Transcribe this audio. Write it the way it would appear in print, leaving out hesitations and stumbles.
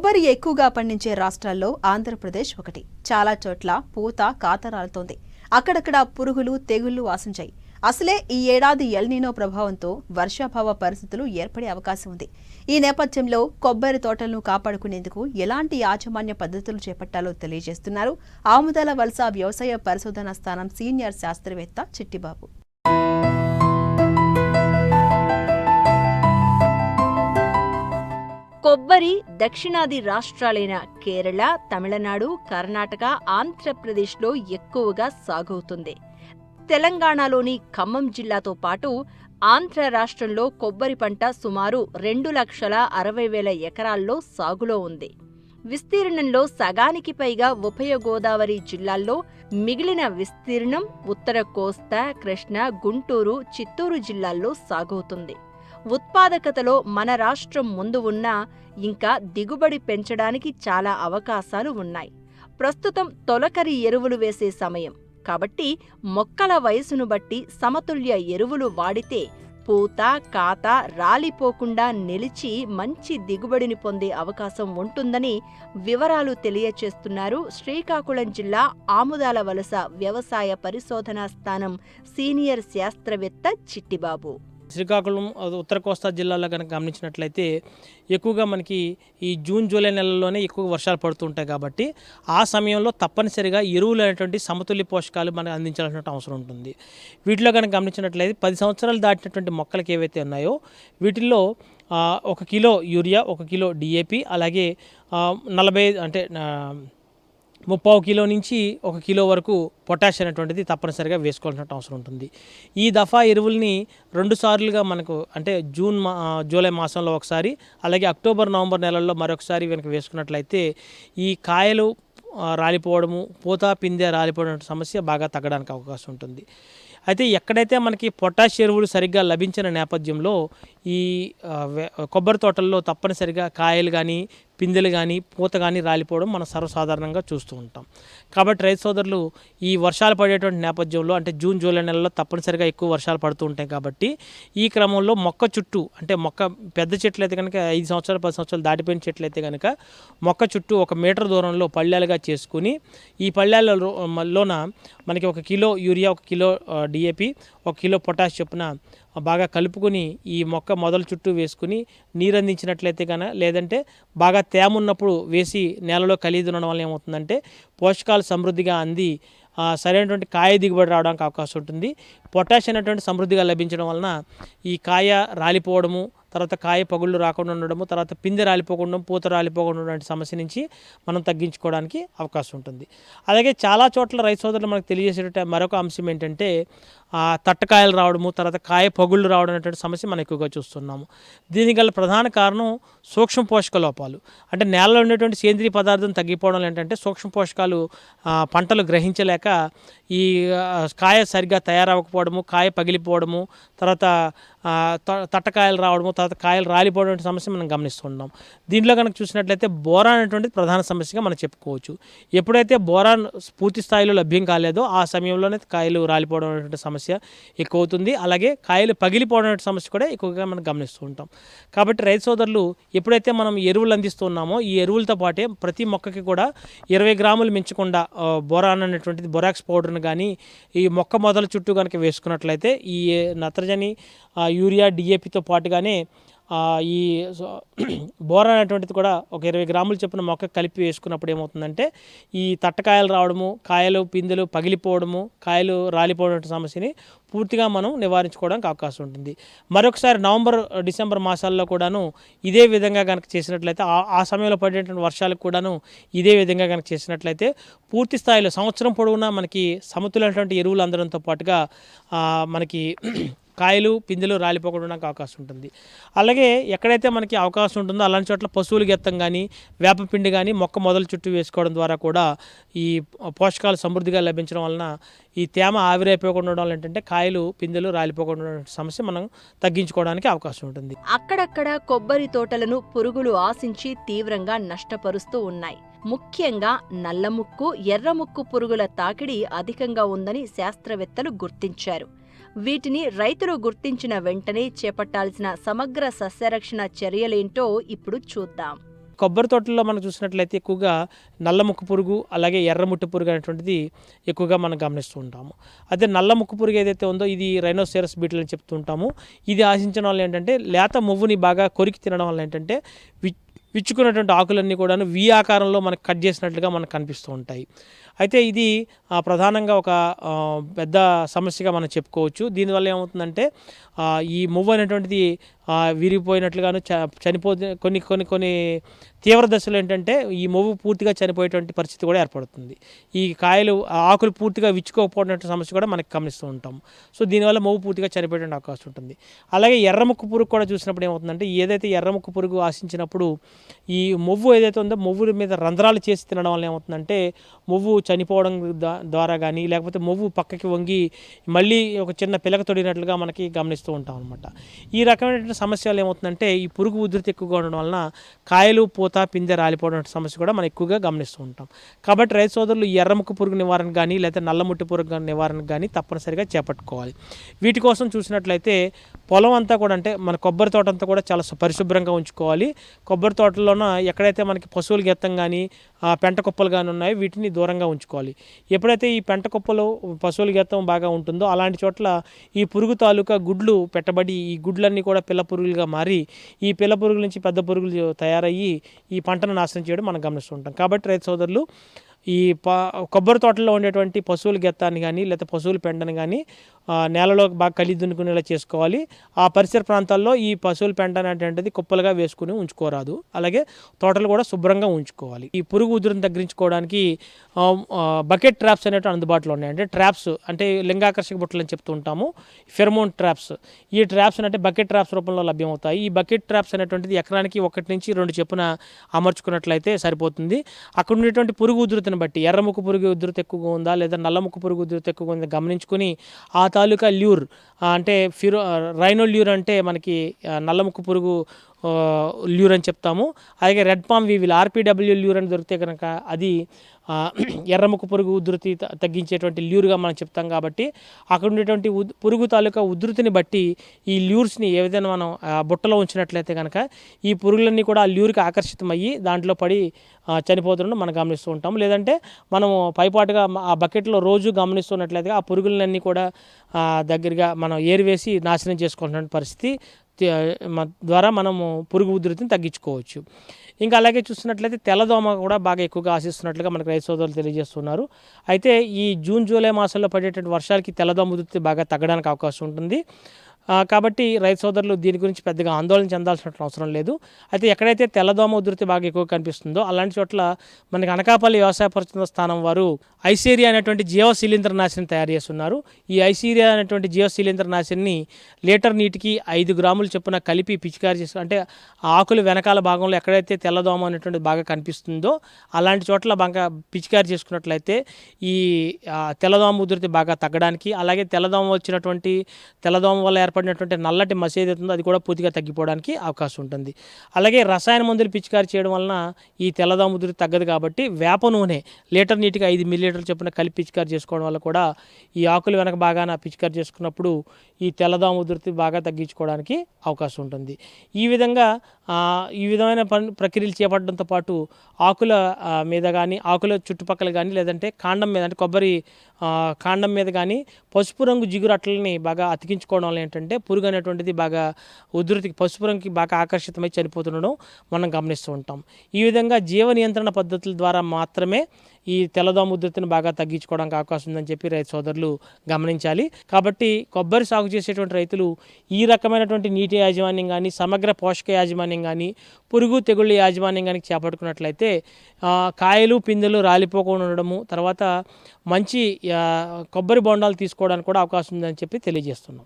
కొబ్బరి ఎక్కువగా పండించే రాష్ట్రాల్లో ఆంధ్రప్రదేశ్ ఒకటి. చాలా చోట్ల పూత కాతరాలుతోంది. అక్కడక్కడ పురుగులు తెగుళ్లు ఆశించాయి. అసలే ఈ ఏడాది ఎల్నినో ప్రభావంతో వర్షాభావ పరిస్థితులు ఏర్పడే అవకాశం ఉంది. ఈ నేపథ్యంలో కొబ్బరి తోటలను కాపాడుకునేందుకు ఎలాంటి యాజమాన్య పద్ధతులు చేపట్టాలో తెలియజేస్తున్నారు ఆముదాల వలస వ్యవసాయ పరిశోధనా స్థానం సీనియర్ శాస్త్రవేత్త చిట్టిబాబు. కొబ్బరి దక్షిణాది రాష్ట్రాలైన కేరళ, తమిళనాడు, కర్ణాటక, ఆంధ్రప్రదేశ్లో ఎక్కువగా సాగవుతుంది. తెలంగాణలోని ఖమ్మం జిల్లాతో పాటు ఆంధ్ర రాష్ట్రంలో కొబ్బరి పంట సుమారు 2,60,000 ఎకరాల్లో సాగులో ఉంది. విస్తీర్ణంలో సగానికి పైగా ఉభయ గోదావరి జిల్లాల్లో, మిగిలిన విస్తీర్ణం ఉత్తర కోస్తా, కృష్ణా, గుంటూరు, చిత్తూరు జిల్లాల్లో సాగవుతుంది. ఉత్పాదకతలో మన రాష్ట్రం ముందు ఉన్నా ఇంకా దిగుబడి పెంచడానికి చాలా అవకాశాలు ఉన్నాయి. ప్రస్తుతం తొలకరి ఎరువులు వేసే సమయం కాబట్టి మొక్కల వయసును బట్టి సమతుల్య ఎరువులు వాడితే పూత కాత రాలిపోకుండా నిలిచి మంచి దిగుబడిని పొందే అవకాశం ఉంటుందని వివరాలు తెలియచేస్తున్నారు శ్రీకాకుళం జిల్లా ఆముదాల వలస వ్యవసాయ పరిశోధనా స్థానం సీనియర్ శాస్త్రవేత్త చిట్టిబాబు. శ్రీకాకుళం ఉత్తర కోస్తా జిల్లాలో కనుక గమనించినట్లయితే ఎక్కువగా మనకి ఈ జూన్ జూలై నెలల్లోనే ఎక్కువ వర్షాలు పడుతుంటాయి కాబట్టి ఆ సమయంలో తప్పనిసరిగా ఎరువులు అనేటువంటి సమతుల్య పోషకాలు మనకు అందించాల్సిన అవసరం ఉంటుంది. వీటిలో కనుక గమనించినట్లయితే 10 సంవత్సరాలు దాటినటువంటి మొక్కలకు ఏవైతే ఉన్నాయో వీటిల్లో 1 కిలో యూరియా, 1 కిలో డిఏపి, అలాగే 30 కిలో నుంచి 1 కిలో వరకు పొటాష్ అనేటువంటిది తప్పనిసరిగా వేసుకోవాల్సిన అవసరం ఉంటుంది. ఈ దఫా ఎరువుల్ని 2 సార్లుగా మనకు అంటే జూలై మాసంలో ఒకసారి, అలాగే అక్టోబర్ నవంబర్ నెలల్లో మరొకసారి కనుక వేసుకున్నట్లయితే ఈ కాయలు రాలిపోవడము, పూత పిందె రాలిపోవడం సమస్య బాగా తగ్గడానికి అవకాశం ఉంటుంది. అయితే ఎక్కడైతే మనకి పొటాష్ ఎరువులు సరిగ్గా లభించిన నేపథ్యంలో ఈ కొబ్బరి తోటల్లో తప్పనిసరిగా కాయలు కానీ పిందెలు కానీ పూత కానీ రాలిపోవడం మనం సర్వసాధారణంగా చూస్తూ ఉంటాం. కాబట్టి రైతు సోదరులు ఈ వర్షాలు పడేటువంటి నేపథ్యంలో అంటే జూన్ జూలై నెలలో తప్పనిసరిగా ఎక్కువ వర్షాలు పడుతూ ఉంటాయి కాబట్టి ఈ క్రమంలో మొక్క చుట్టూ అంటే మొక్క పెద్ద చెట్లు అయితే కనుక 5 సంవత్సరాలు 10 సంవత్సరాలు దాటిపోయిన చెట్లు అయితే కనుక మొక్క చుట్టూ 1 మీటర్ దూరంలో పళ్ళాలుగా చేసుకుని ఈ పళ్ళాలలోన మనకి 1 kilo urea, 1 kilo DAP, 1 kilo potash చొప్పున బాగా కలుపుకొని ఈ మొక్క మొదల చుట్టూ వేసుకుని నీరు అందించినట్లయితే కనుక, లేదంటే బాగా తేమ ఉన్నప్పుడు వేసి నేలలో కలిగి ఉండడం వల్ల ఏమవుతుందంటే పోషకాలు సమృద్ధిగా అంది సరైనటువంటి కాయ దిగుబడి రావడానికి అవకాశం ఉంటుంది. పొటాష్ అనేటువంటి సమృద్ధిగా లభించడం వలన ఈ కాయ రాలిపోవడము, తర్వాత కాయ పగుళ్ళు రాకుండా ఉండడము, తర్వాత పిందె రాలిపోకుండా పూత రాలిపోకుండా ఉండే సమస్య నుంచి మనం తగ్గించుకోవడానికి అవకాశం ఉంటుంది. అలాగే చాలా చోట్ల రైతు సోదరులు మనకు తెలియజేసే మరొక అంశం ఏంటంటే తట్టకాయలు రావడము, తర్వాత కాయ పగుళ్ళు రావడం అనేటువంటి సమస్య మనం ఎక్కువగా చూస్తున్నాము. దీనికి గల ప్రధాన కారణం సూక్ష్మ పోషక లోపాలు. అంటే నేలలో ఉండేటువంటి సేంద్రీయ పదార్థం తగ్గిపోవడం ఏంటంటే సూక్ష్మ పోషకాలు పంటలు గ్రహించలేక ఈ కాయ సరిగ్గా తయారవ్వకపోవడము, కాయ పగిలిపోవడము, తర్వాత తట్టకాయలు రావడము, తర్వాత కాయలు రాలిపోవడం సమస్య మనం గమనిస్తున్నాం. దీంట్లో కనుక చూసినట్లయితే బోరాన్ అనేటువంటిది ప్రధాన సమస్యగా మనం చెప్పుకోవచ్చు. ఎప్పుడైతే బోరాన్ పూర్తి స్థాయిలో లభ్యం కాలేదో ఆ సమయంలోనే కాయలు రాలిపోవడం అనేటువంటి సమస్య ఎక్కువ అవుతుంది. అలాగే కాయలు పగిలిపోవడం అనే సమస్య కూడా ఎక్కువగా మనం గమనిస్తూ ఉంటాం. కాబట్టి రైతు సోదరులు ఎప్పుడైతే మనం ఎరువులు అందిస్తున్నామో ఈ ఎరువులతో పాటే ప్రతి మొక్కకి కూడా 20 గ్రాములు మించకుండా బోరాన్ అనేటువంటిది బొరాక్స్ పౌడర్ను కానీ ఈ మొక్క మొదల చుట్టూ కనుక వేసుకున్నట్లయితే ఈ నత్రజని, యూరియా, డిఏపితో పాటుగానే ఈ బోరాన్ అనేటువంటిది కూడా ఒక 20 గ్రాములు చొప్పున మొక్క కలిపి వేసుకున్నప్పుడు ఏమవుతుందంటే ఈ తట్టకాయలు రావడము, కాయలు పిందెలు పగిలిపోవడము, కాయలు రాలిపోవడం సమస్యని పూర్తిగా మనం నివారించుకోవడానికి అవకాశం ఉంటుంది. మరొకసారి నవంబర్ డిసెంబర్ మాసాల్లో కూడాను ఇదే విధంగా కనుక చేసినట్లయితే ఆ సమయంలో పడేటువంటి వర్షాలకు కూడాను ఇదే విధంగా కనుక చేసినట్లయితే పూర్తి స్థాయిలో సంవత్సరం పొడవునా మనకి సమతులైనటువంటి ఎరువులు అందడంతో పాటుగా మనకి కాయలు పిందెలు రాలిపోకుండా అవకాశం ఉంటుంది. అలాగే ఎక్కడైతే మనకి అవకాశం ఉంటుందో అలాంటి చోట్ల పశువుల గెత్తం కానీ వేపపిండి కానీ మొక్క మొదల చుట్టూ వేసుకోవడం ద్వారా కూడా ఈ పోషకాలు సమృద్ధిగా లభించడం వలన ఈ తేమ ఆవిరైపోకుండా ఉండడం ఏంటంటే కాయలు పిందెలు రాలిపోకుండా సమస్య మనం తగ్గించుకోవడానికి అవకాశం ఉంటుంది. అక్కడక్కడ కొబ్బరి తోటలను పురుగులు ఆశించి తీవ్రంగా నష్టపరుస్తూ ఉన్నాయి. ముఖ్యంగా నల్లముక్కు, ఎర్రముక్కు పురుగుల తాకిడి అధికంగా ఉందని శాస్త్రవేత్తలు గుర్తించారు. వీటిని రైతులు గుర్తించిన వెంటనే చేపట్టాల్సిన సమగ్ర సస్యరక్షణ చర్యలేంటో ఇప్పుడు చూద్దాం. కొబ్బరి తోటల్లో మనం చూసినట్లయితే ఎక్కువగా నల్ల ముక్కు పురుగు అలాగే ఎర్ర ముట్టు పురుగు అనేటువంటిది ఎక్కువగా మనం గమనిస్తూ ఉంటాము. అదే నల్ల ముక్కు పురుగు ఏదైతే ఉందో ఇది రైనోసెరస్ బీటిల్ అని చెప్తూ ఉంటాము. ఇది ఆశించడం వల్ల ఏంటంటే లేత మొవ్వుని బాగా కొరికి తినడం వల్ల ఏంటంటే విచ్చుకున్నటువంటి ఆకులన్నీ కూడాను వి ఆకారంలో మనకు కట్ చేసినట్లుగా మనకు కనిపిస్తూ ఉంటాయి. అయితే ఇది ప్రధానంగా ఒక పెద్ద సమస్యగా మనం చెప్పుకోవచ్చు. దీనివల్ల ఏమవుతుందంటే ఈ మొవ్వు అనేటువంటిది విరిగిపోయినట్లుగాను చనిపోతే కొన్ని తీవ్ర దశలు ఏంటంటే ఈ మొవ్వు పూర్తిగా చనిపోయేటువంటి పరిస్థితి కూడా ఏర్పడుతుంది. ఈ కాయలు ఆకులు పూర్తిగా విచ్చుకోకపోవడం సమస్య కూడా మనకి గమనిస్తూ ఉంటాం. సో దీనివల్ల మొవ్వు పూర్తిగా చనిపోయేటువంటి అవకాశం ఉంటుంది. అలాగే ఎర్రముక్కు పురుగు కూడా చూసినప్పుడు ఏమవుతుందంటే ఏదైతే ఎర్రముక్కు పురుగు ఆశించినప్పుడు ఈ మొవ్వు ఏదైతే ఉందో మొవ్వు మీద రంధ్రాలు చేసి తినడం వల్ల ఏమవుతుందంటే మొవ్వు చనిపోవడం ద్వారా కానీ లేకపోతే మొవ్వు పక్కకి వంగి మళ్ళీ ఒక చిన్న పిలక తొడిగినట్లుగా మనకి గమనిస్తూ ఉంటాం అనమాట. ఈ రకమైనటువంటి సమస్యలు ఏమవుతుందంటే ఈ పురుగు ఉధృతి ఎక్కువగా ఉండడం వలన కాయలు పూత పిందె రాలిపోవడం సమస్య కూడా మనం ఎక్కువగా గమనిస్తూ ఉంటాం. కాబట్టి రైతు సోదరులు ఎర్రముక్కు పురుగు నివారణ కానీ లేదా నల్లముట్టి పురుగు నివారణ కానీ తప్పనిసరిగా చేపట్టుకోవాలి. వీటి కోసం చూసినట్లయితే పొలం అంతా కూడా అంటే మన కొబ్బరి తోట అంతా కూడా చాలా పరిశుభ్రంగా ఉంచుకోవాలి. కొబ్బరి తోటలోన ఎక్కడైతే మనకి పశువుల గెత్తం కానీ పెంట కుప్పలు కానీ ఉన్నాయో వీటిని దూరంగా ఉంచుకోవాలి. ఎప్పుడైతే ఈ పెంట కుప్పలు పశువుల గెత్తం బాగా ఉంటుందో అలాంటి చోట్ల ఈ పురుగు తాలూకా గుడ్లు పెట్టబడి ఈ గుడ్లన్నీ కూడా పిల్ల పురుగులుగా మారి ఈ పిల్ల పురుగుల నుంచి పెద్ద పురుగులు తయారయ్యి ఈ పంటను నాశనం చేయడం మనం గమనిస్తుంటాం. కాబట్టి రైతు సోదరులు ఈ కొబ్బరి తోటల్లో ఉండేటువంటి పశువుల గెత్తాన్ని కానీ లేకపోతే పశువుల పెండని కానీ నేలలో బాగా కలిగి దున్నుకునేలా చేసుకోవాలి. ఆ పరిసర ప్రాంతాల్లో ఈ పశువుల పెండ అనేటువంటిది కుప్పలుగా వేసుకుని ఉంచుకోరాదు. అలాగే తోటలు కూడా శుభ్రంగా ఉంచుకోవాలి. ఈ పురుగు ఉధృతిని తగ్గించుకోవడానికి బకెట్ ట్రాప్స్ అనేవి అందుబాటులో ఉన్నాయి. అంటే ట్రాప్స్ అంటే లింగాకర్షక బుట్టలు అని చెప్తూ ఉంటాము. Pheromone traps. ఈ ట్రాప్స్ అంటే బకెట్ ట్రాప్స్ రూపంలో లభ్యమవుతాయి. ఈ బకెట్ ట్రాప్స్ అనేటువంటిది ఎకరానికి 1 నుంచి 2 చొప్పున అమర్చుకున్నట్లయితే సరిపోతుంది. అక్కడ ఉండేటువంటి పురుగు ఉధృతిని బట్టి ఎర్రముక్కు పురుగు ఉధృతి ఎక్కువగా ఉందా లేదా నల్లముక్కు పురుగు ఉధృతి ఎక్కువగా ఉందా గమనించుకొని ఆ తాలూకా ల్యూర్ అంటే రైనో ల్యూర్ అంటే మనకి నల్లముక్కు పురుగు ల్యూర్ అని చెప్తాము. అలాగే red palm weevil RPW lure అని దొరికితే కనుక అది ఎర్రముక్కు పురుగు ఉధృతి తగ్గించేటువంటి ల్యూర్గా మనం చెప్తాం. కాబట్టి అక్కడ ఉండేటువంటి పురుగు తాలూకా ఉధృతిని బట్టి ఈ ల్యూర్స్ని ఏ విధంగా మనం బుట్టలో ఉంచినట్లయితే కనుక ఈ పురుగులన్నీ కూడా ఆ ల్యూర్కి ఆకర్షితమయ్యి దాంట్లో పడి చనిపోతుండడం మనం గమనిస్తూ ఉంటాం. లేదంటే మనము పైపాటుగా ఆ బకెట్లో రోజు గమనిస్తున్నట్లయితే ఆ పురుగులన్నీ కూడా దగ్గరగా మనం ఏరివేసి నాశనం చేసుకోవాల్సిన పరిస్థితి ద్వారా మనము పురుగు ఉధృతిని తగ్గించుకోవచ్చు. ఇంకా అలాగే చూస్తున్నట్లయితే తెల్లదోమ కూడా బాగా ఎక్కువగా ఆశిస్తున్నట్లుగా మనకు రైతు సోదరులు తెలియజేస్తున్నారు. అయితే ఈ జూన్ జూలై మాసంలో పడేటువంటి వర్షాలకి తెల్లదోమ ఉధృతి బాగా తగ్గడానికి అవకాశం ఉంటుంది. కాబట్టి రైతు సోదరులు దీని గురించి పెద్దగా ఆందోళన చెందాల్సిన అవసరం లేదు. అయితే ఎక్కడైతే తెల్లదోమ ఉధృతి బాగా ఎక్కువ కనిపిస్తుందో అలాంటి చోట్ల మనకి అనకాపల్లి వ్యవసాయ పరిశోధన స్థానం వారు ఐసేరియా అనేటువంటి జీవ శిలీంద్రనాశిని తయారు చేస్తున్నారు. ఈ ఐసేరియా అనేటువంటి జీవ శిలీంద్రనాశిని లీటర్ నీటికి 5 గ్రాములు చొప్పున కలిపి పిచికారి చేస్తూ అంటే ఆకులు వెనకాల భాగంలో ఎక్కడైతే తెల్లదోమ అనేటువంటి బాగా కనిపిస్తుందో అలాంటి చోట్ల బాగా పిచికారి చేసుకున్నట్లయితే ఈ తెల్లదోమ ఉధృతి బాగా తగ్గడానికి అలాగే తెల్లదోమ వల్ల ఏర్పడినటువంటి నల్లటి మసి ఏదైతుందో అది కూడా పూర్తిగా తగ్గిపోవడానికి అవకాశం ఉంటుంది. అలాగే రసాయన మందులు పిచికారి చేయడం వలన ఈ తెల్లదోమ ఉధృతి తగ్గదు. కాబట్టి వేప నూనె లీటర్ నీటికి 5 మిల్లీలీటర్ల చొప్పున కలిపి పిచికారి చేసుకోవడం వల్ల కూడా ఈ ఆకులు వెనక బాగా పిచికారి చేసుకున్నప్పుడు ఈ తెల్లదోమ ఉధృతి బాగా తగ్గించుకోవడానికి అవకాశం ఉంటుంది. ఈ విధమైన ప్రక్రియలు చేపట్టడంతో పాటు ఆకుల మీద కానీ ఆకుల చుట్టుపక్కల కానీ లేదంటే కాండం మీద అంటే కొబ్బరి కాండం మీద కానీ పసుపు రంగు జిగురు అట్లని బాగా అతికించుకోవడం వల్ల ఏంటంటే పురుగు అనేటువంటిది బాగా ఉధృతికి పసుపు రంగుకి బాగా ఆకర్షితమై చనిపోతుండడం మనం గమనిస్తూ ఉంటాం. ఈ విధంగా జీవ నియంత్రణ పద్ధతుల ద్వారా మాత్రమే ఈ తెల్లదోమ ఉధృతిని బాగా తగ్గించుకోవడానికి అవకాశం ఉందని చెప్పి రైతు సోదరులు గమనించాలి. కాబట్టి కొబ్బరి సాగు చేసేటువంటి రైతులు ఈ రకమైనటువంటి నీటి యాజమాన్యం కానీ సమగ్ర పోషక యాజమాన్యం కానీ పురుగు తెగుళ్ళ యాజమాన్యం కానీ చేపట్టుకున్నట్లయితే కాయలు పిందెలు రాలిపోకుండా ఉండడము తర్వాత మంచి కొబ్బరి బొండాలు తీసుకోవడానికి కూడా అవకాశం ఉందని చెప్పి తెలియజేస్తున్నాం.